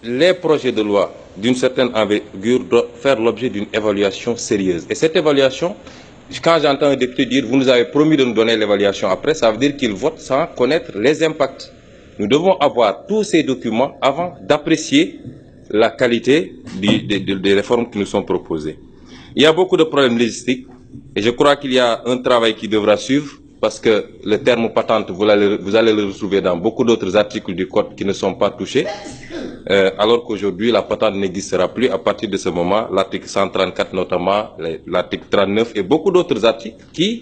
les projets de loi d'une certaine envergure doivent faire l'objet d'une évaluation sérieuse. Et cette évaluation, quand j'entends un député dire « vous nous avez promis de nous donner l'évaluation après », ça veut dire qu'il vote sans connaître les impacts. Nous devons avoir tous ces documents avant d'apprécier la qualité des réformes qui nous sont proposées. Il y a beaucoup de problèmes logistiques et je crois qu'il y a un travail qui devra suivre parce que le terme patente, vous allez le retrouver dans beaucoup d'autres articles du Code qui ne sont pas touchés, alors qu'aujourd'hui la patente n'existera plus à partir de ce moment, l'article 134 notamment, l'article 39 et beaucoup d'autres articles qui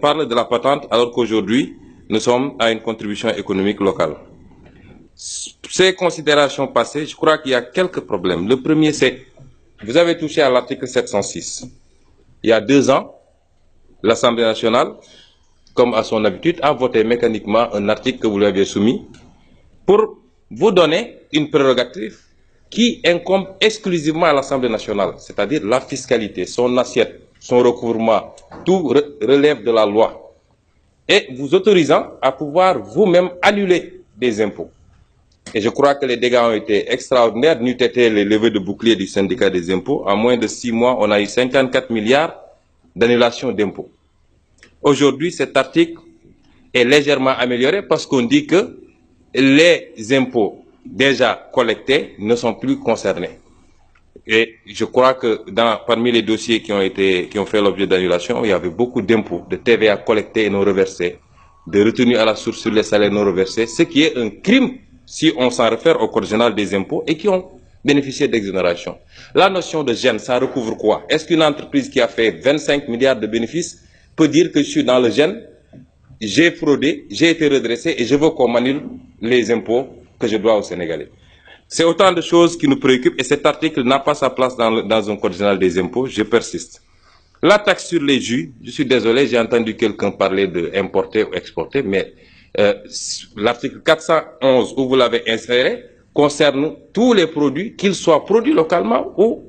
parlent de la patente alors qu'aujourd'hui nous sommes à une contribution économique locale. Ces considérations passées, je crois qu'il y a quelques problèmes. Le premier, c'est, vous avez touché à l'article 706. Il y a 2 ans, l'Assemblée nationale, comme à son habitude, a voté mécaniquement un article que vous lui aviez soumis pour vous donner une prérogative qui incombe exclusivement à l'Assemblée nationale, c'est-à-dire la fiscalité, son assiette, son recouvrement, tout relève de la loi, et vous autorisant à pouvoir vous-même annuler des impôts. Et je crois que les dégâts ont été extraordinaires, n'eût été les levées de bouclier du syndicat des impôts. En moins de 6 mois, on a eu 54 milliards d'annulation d'impôts. Aujourd'hui, cet article est légèrement amélioré parce qu'on dit que les impôts déjà collectés ne sont plus concernés. Et je crois que parmi les dossiers qui ont fait l'objet d'annulation, il y avait beaucoup d'impôts, de TVA collectés et non reversés, de retenues à la source sur les salaires non reversés, ce qui est un crime si on s'en réfère au Code général des impôts et qui ont bénéficié d'exonération. La notion de gêne, ça recouvre quoi? Est-ce qu'une entreprise qui a fait 25 milliards de bénéfices peut dire que je suis dans le gêne, j'ai fraudé, j'ai été redressé et je veux qu'on m'annule les impôts que je dois aux Sénégalais? C'est autant de choses qui nous préoccupent et cet article n'a pas sa place dans un Code général des impôts, je persiste. La taxe sur les jus, je suis désolé, j'ai entendu quelqu'un parler de importer ou exporter, mais l'article 411, où vous l'avez inséré, concerne tous les produits, qu'ils soient produits localement ou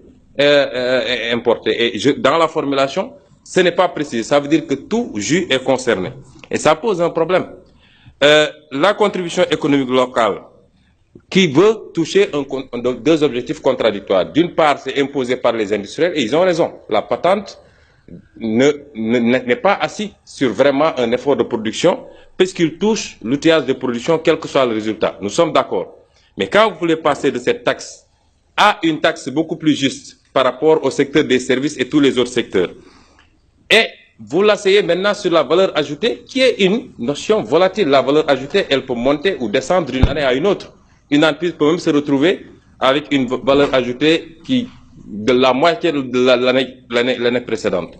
importés. Et dans la formulation, ce n'est pas précisé. Ça veut dire que tout jus est concerné. Et ça pose un problème. La contribution économique locale, qui veut toucher 2 objectifs contradictoires. D'une part, c'est imposé par les industriels, et ils ont raison. La patente n'est pas assise sur vraiment un effort de production, puisqu'il touche l'outillage de production, quel que soit le résultat. Nous sommes d'accord. Mais quand vous voulez passer de cette taxe à une taxe beaucoup plus juste par rapport au secteur des services et tous les autres secteurs, et vous l'asseyez maintenant sur la valeur ajoutée, qui est une notion volatile. La valeur ajoutée, elle peut monter ou descendre d'une année à une autre. Une entreprise peut même se retrouver avec une valeur ajoutée de la moitié de l'année précédente.